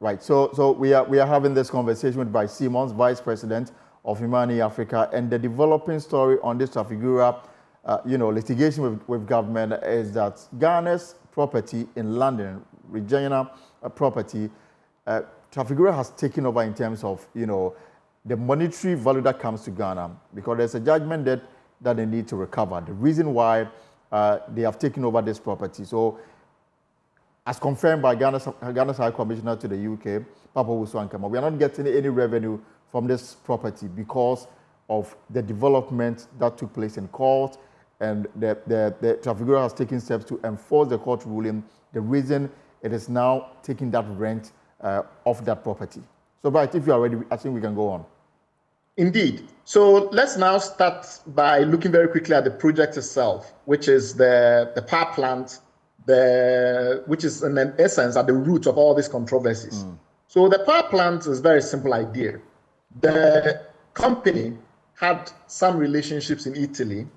Right. So we are having this conversation with Bryce Simmons, Vice President of Imani Africa, and the developing story on this Trafigura, litigation with government is that Ghana's property in London, regional property, Trafigura has taken over in terms of the monetary value that comes to Ghana, because there's a judgment that they need to recover. The reason why they have taken over this property. So, as confirmed by Ghana's High Commissioner to the UK, Papa Wusu-Ankama, we are not getting any revenue from this property because of the development that took place in court, and the Trafigura has taken steps to enforce the court ruling. The reason it is now taking that rent off that property. So, Bright, if you are ready, I think we can go on. Indeed. So let's now start by looking very quickly at the project itself, which is the power plant, which is in essence at the root of all these controversies. So the power plant is a very simple idea. The company had some relationships in Italy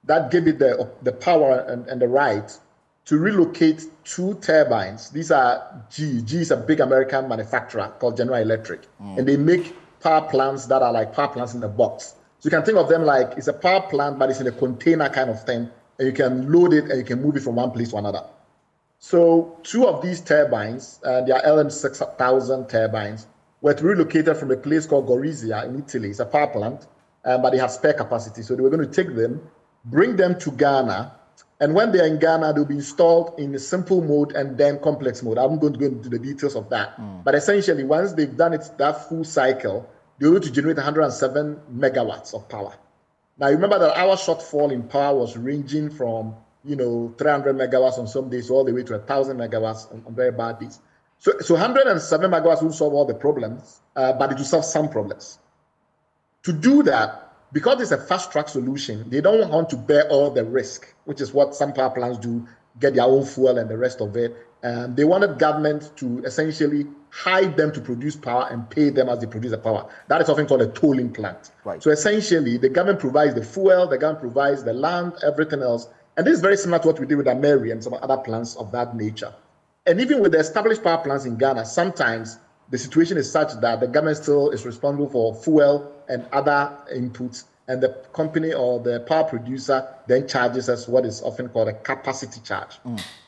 that gave it the power and the right to relocate 2 turbines. These are GE. GE is a big American manufacturer called General Electric, and they make power plants that are like power plants in a box. So you can think of them like it's a power plant, but it's in a container kind of thing, and you can load it and you can move it from one place to another. So 2 of these turbines, they are LM6000 turbines, were relocated from a place called Gorizia in Italy. It's a power plant, but they have spare capacity. So they were going to take them, bring them to Ghana, and when they're in Ghana, they'll be installed in a simple mode and then complex mode. I'm going to go into the details of that. But essentially, once they've done it, that full cycle, they're going to generate 107 megawatts of power. Now, remember that our shortfall in power was ranging from 300 megawatts on some days all the way to 1,000 megawatts on very bad days. So 107 megawatts will solve all the problems, but it will solve some problems. To do that, because it's a fast-track solution, they don't want to bear all the risk, which is what some power plants do, get their own fuel and the rest of it. They wanted government to essentially hire them to produce power and pay them as they produce the power. That is often called a tolling plant. Right. So essentially, the government provides the fuel, the government provides the land, everything else. And this is very similar to what we did with Ameri and some other plants of that nature. And even with the established power plants in Ghana, sometimes the situation is such that the government still is responsible for fuel and other inputs, and the company or the power producer then charges us what is often called a capacity charge.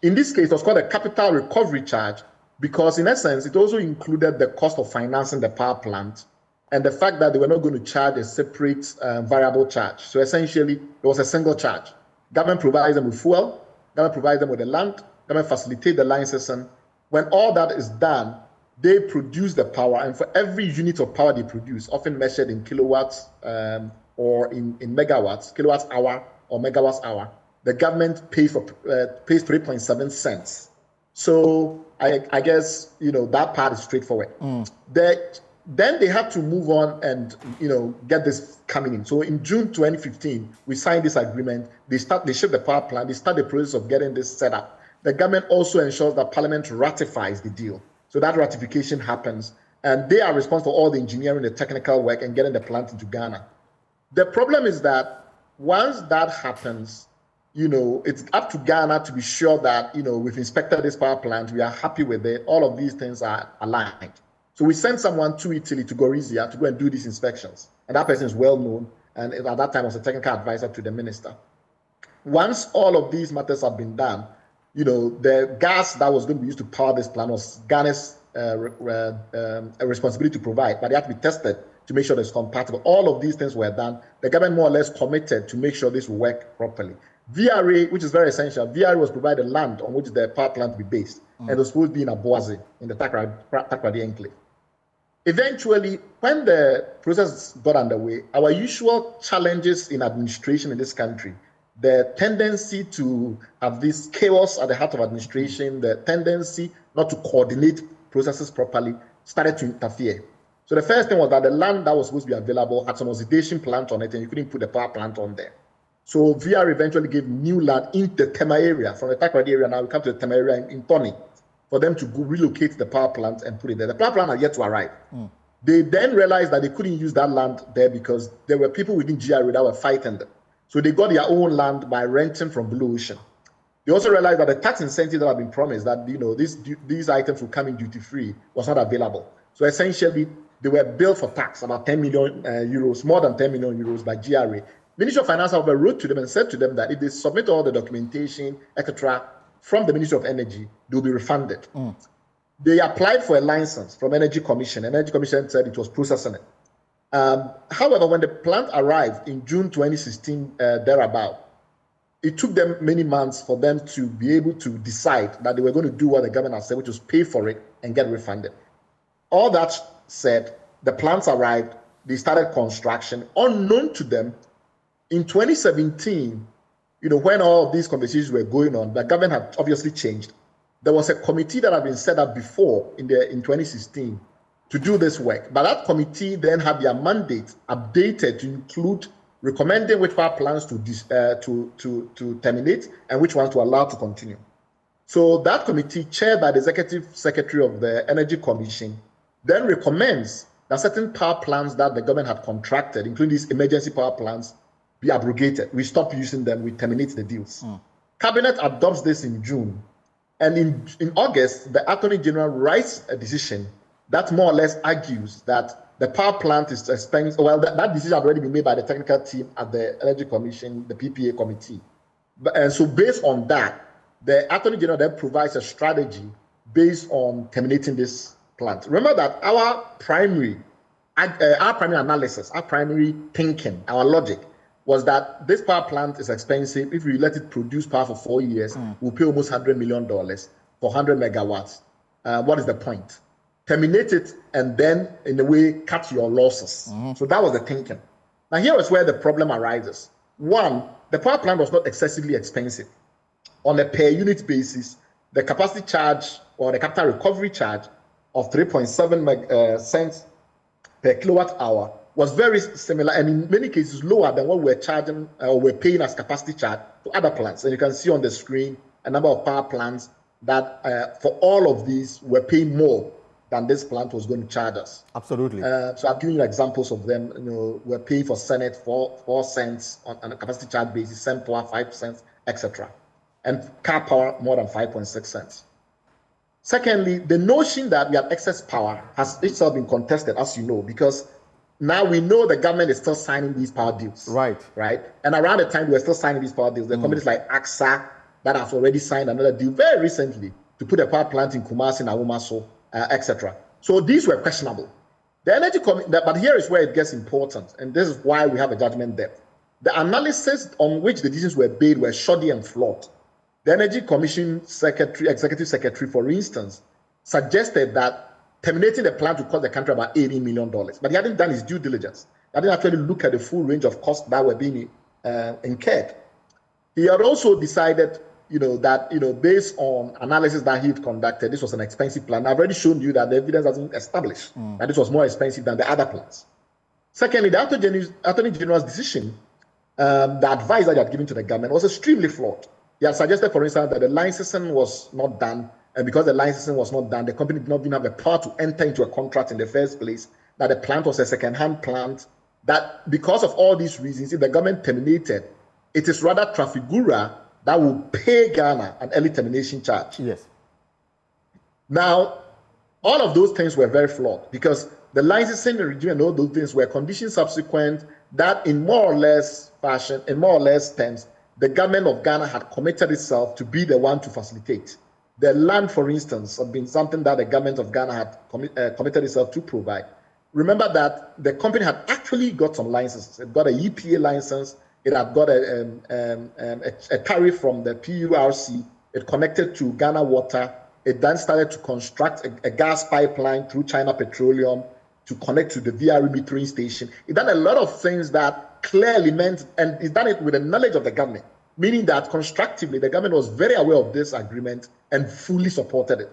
In this case, it was called a capital recovery charge because, in essence, it also included the cost of financing the power plant and the fact that they were not going to charge a separate variable charge. So essentially, it was a single charge. Government provides them with fuel, government provides them with the land, government facilitates the line system. When all that is done, they produce the power, and for every unit of power they produce, often measured in kilowatts or in megawatts, kilowatts hour or megawatts hour, the government pays 3.7 cents. So I guess that part is straightforward. Then they had to move on and get this coming in. So in June 2015, we signed this agreement. They ship the power plant. They start the process of getting this set up. The government also ensures that Parliament ratifies the deal. So that ratification happens, and they are responsible for all the engineering, the technical work, and getting the plant into Ghana. The problem is that once that happens, it's up to Ghana to be sure that, we've inspected this power plant, we are happy with it, all of these things are aligned. So we sent someone to Italy, to Gorizia, to go and do these inspections. And that person is well known, and at that time was a technical advisor to the minister. Once all of these matters have been done, the gas that was going to be used to power this plant was Ghana's responsibility to provide, but they had to be tested to make sure it's compatible. All of these things were done. The government more or less committed to make sure this will work properly. VRA, which is very essential, VRA was provided land on which the power plant will be based, and it was supposed to be in Abuazi, in the Takrady enclave. Eventually, when the process got underway, our usual challenges in administration in this country, the tendency to have this chaos at the heart of administration, the tendency not to coordinate processes properly, started to interfere. So the first thing was that the land that was supposed to be available had some oxidation plant on it, and you couldn't put the power plant on there. So VR eventually gave new land in the Tema area. From the Takrady area, now we come to the Tema area in Tony, for them to go relocate the power plant and put it there. The power plant had yet to arrive. They then realized that they couldn't use that land there because there were people within GRA that were fighting them. So they got their own land by renting from Blue Ocean. They also realized that the tax incentive that had been promised, that these items would come in duty-free, was not available. So essentially, they were billed for tax, about 10 million euros, more than 10 million euros by GRA. Ministry of Finance, however, wrote to them and said to them that if they submit all the documentation, etc., from the Ministry of Energy, they will be refunded. They applied for a license from Energy Commission. Energy Commission said it was processing it. However, when the plant arrived in June 2016, thereabout, it took them many months for them to be able to decide that they were going to do what the government had said, which was pay for it and get refunded. All that said, the plants arrived, they started construction. Unknown to them, in 2017, when all of these conversations were going on, the government had obviously changed. There was a committee that had been set up before in 2016 to do this work. But that committee then had their mandate updated to include recommending which power plants to terminate and which ones to allow to continue. So that committee, chaired by the Executive Secretary of the Energy Commission, then recommends that certain power plants that the government had contracted, including these emergency power plants, be abrogated. We stop using them, we terminate the deals. Cabinet adopts this in June. And in August, the Attorney General writes a decision that more or less argues that the power plant is expensive. Well, that decision had already been made by the technical team at the Energy Commission, the PPA committee. And so based on that, the Attorney General then provides a strategy based on terminating this plant. Remember that our primary analysis, our primary thinking, our logic was that this power plant is expensive. If we let it produce power for 4 years, we'll pay almost $100 million for 100 megawatts. What is the point? Terminate it and then, in a way, cut your losses. So that was the thinking. Now, here is where the problem arises. One, the power plant was not excessively expensive. On a per unit basis, the capacity charge or the capital recovery charge of 3.7 cents per kilowatt hour was very similar and in many cases lower than what we're charging or we're paying as capacity charge to other plants. And you can see on the screen a number of power plants that for all of these were paying more than this plant was going to charge us. Absolutely. So I've given you examples of them. We're paying for Senate 4 cents on a capacity charge basis, Sen Power 5 cents, etc. And car power more than 5.6 cents. Secondly, the notion that we have excess power has itself been contested, as you know, because now we know the government is still signing these power deals. Right. And around the time we were still signing these power deals, there are companies like AXA that have already signed another deal very recently to put a power plant in Kumasi, Nawomaso, etc. So these were questionable. The energy but here is where it gets important, and this is why we have a judgment depth. The analysis on which the decisions were made were shoddy and flawed. The Energy Commission Executive Secretary, for instance, suggested that terminating the plant would cost the country about $80 million, but he hadn't done his due diligence. He hadn't actually looked at the full range of costs that were being incurred. He had also decided that based on analysis that he had conducted, this was an expensive plan. I've already shown you that the evidence hasn't established that this was more expensive than the other plans. Secondly, the Attorney General's decision, the advice that he had given to the government was extremely flawed. He had suggested, for instance, that the licensing was not done, and because the licensing was not done, the company did not even have the power to enter into a contract in the first place, that the plant was a second-hand plant, that because of all these reasons, if the government terminated, it is rather Trafigura that will pay Ghana an early termination charge. Yes. Now, all of those things were very flawed because the licensing regime and all those things were conditions subsequent that in more or less fashion, in more or less terms, the government of Ghana had committed itself to be the one to facilitate. The land, for instance, had been something that the government of Ghana had committed itself to provide. Remember that the company had actually got some licenses. It got a EPA license. It had got a tariff from the PURC. It connected to Ghana Water. It then started to construct a gas pipeline through China Petroleum to connect to the VRE metering station. It done a lot of things that clearly meant, and it's done it with the knowledge of the government, meaning that constructively the government was very aware of this agreement and fully supported it.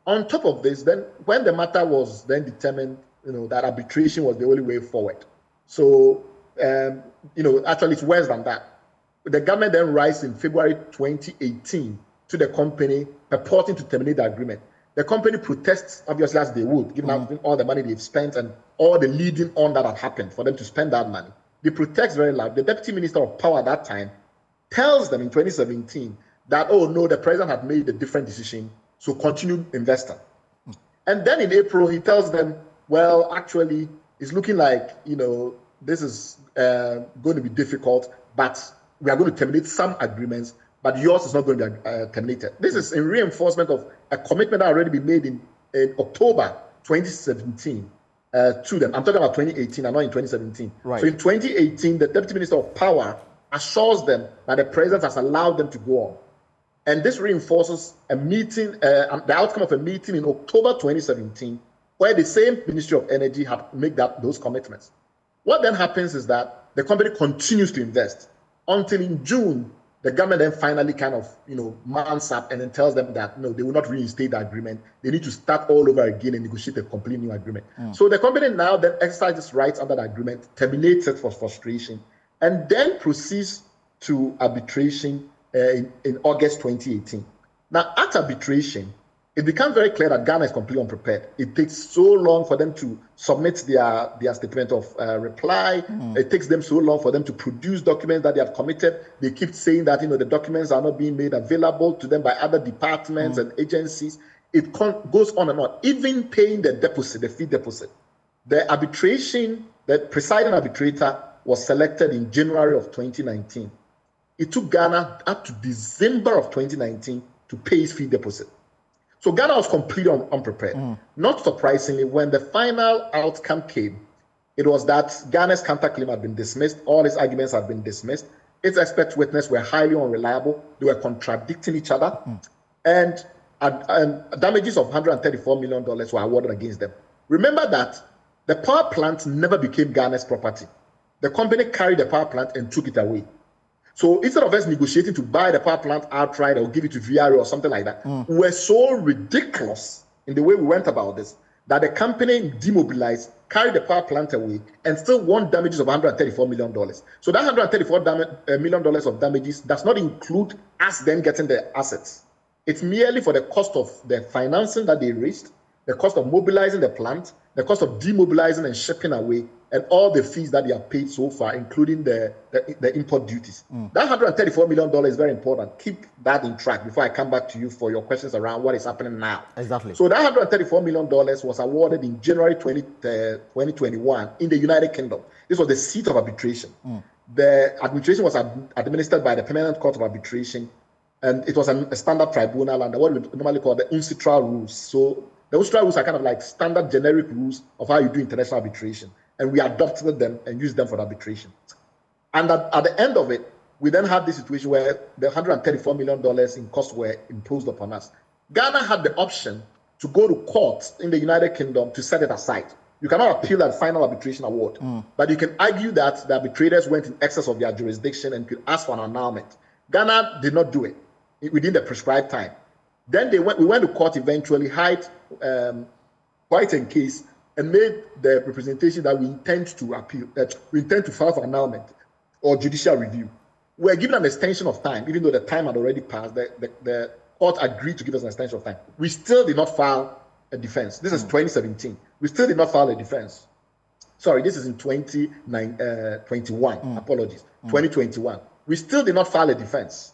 On top of this, then when the matter was then determined, that arbitration was the only way forward. So, actually it's worse than that. The government then writes in February 2018 to the company purporting to terminate the agreement. The company protests, obviously, as they would, given all the money they've spent and all the leading on that had happened for them to spend that money. They protest very loud. The Deputy Minister of Power at that time tells them in 2017 that, oh no, the president had made a different decision, so continue investing. And then in April, he tells them, well, actually, it's looking like, this is going to be difficult, but we are going to terminate some agreements, but yours is not going to be terminated. This is in reinforcement of a commitment that already been made in October 2017 to them. I'm talking about 2018 and not in 2017. Right. So in 2018, the Deputy Minister of Power assures them that the president has allowed them to go on. And this reinforces a meeting, the outcome of a meeting in October 2017, where the same Ministry of Energy had made those commitments. What then happens is that the company continues to invest until in June, the government then finally kind of, mounts up and then tells them that, no, they will not reinstate the agreement. They need to start all over again and negotiate a complete new agreement. So the company now then exercises rights under the agreement, terminates it for frustration, and then proceeds to arbitration in August 2018. Now, at arbitration, it becomes very clear that Ghana is completely unprepared. It takes so long for them to submit their statement of reply. It takes them so long for them to produce documents that they have committed. They keep saying that the documents are not being made available to them by other departments and agencies. It goes on and on, even paying the deposit, the fee deposit. The presiding arbitrator was selected in January of 2019. It took Ghana up to December of 2019 to pay its fee deposit. So Ghana was completely unprepared. Not surprisingly, when the final outcome came, it was that Ghana's counterclaim had been dismissed. All its arguments had been dismissed. Its expert witnesses were highly unreliable. They were contradicting each other. And damages of $134 million were awarded against them. Remember that the power plant never became Ghana's property. The company carried the power plant and took it away. So instead of us negotiating to buy the power plant outright or give it to VRA or something like that, we were so ridiculous in the way we went about this that the company demobilized, carried the power plant away, and still won damages of $134 million. So that $134 million of damages does not include us then getting the assets. It's merely for the cost of the financing that they raised, the cost of mobilizing the plant, the cost of demobilizing and shipping away, and all the fees that they have paid so far, including the import duties. That $134 million is very important. Keep that in track before I come back to you for your questions around what is happening now. Exactly. So that $134 million was awarded in January 2021 in the United Kingdom. This was the seat of arbitration. The arbitration was administered by the Permanent Court of Arbitration, and it was a standard tribunal under what we normally call the UNCITRAL rules. So the UNCITRAL rules are kind of like standard generic rules of how you do international arbitration. And we adopted them and used them for arbitration. And at the end of it, we then had this situation where the $134 million in costs were imposed upon us. Ghana had the option to go to court in the United Kingdom to set it aside. You cannot appeal that final arbitration award, but you can argue that the arbitrators went in excess of their jurisdiction and could ask for an annulment. Ghana did not do it within the prescribed time. Then we went to court eventually, White and Case, and made the representation that we intend to appeal, that we intend to file for annulment or judicial review. We were given an extension of time, even though the time had already passed. The court agreed to give us an extension of time. We still did not file a defense. This is 2017. We still did not file a defense. Sorry, this is in 2021. Apologies, 2021. We still did not file a defense.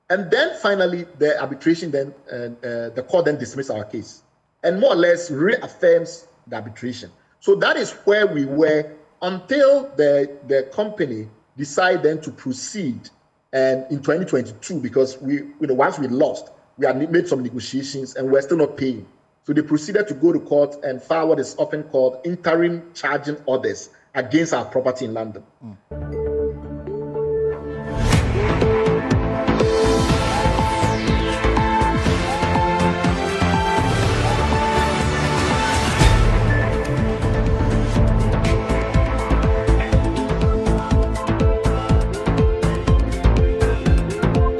And then finally, the arbitration, the court then dismissed our case and more or less reaffirms the arbitration. So that is where we were until the company decided then to proceed and in 2022, because once we lost, we had made some negotiations and we're still not paying. So they proceeded to go to court and file what is often called interim charging orders against our property in London.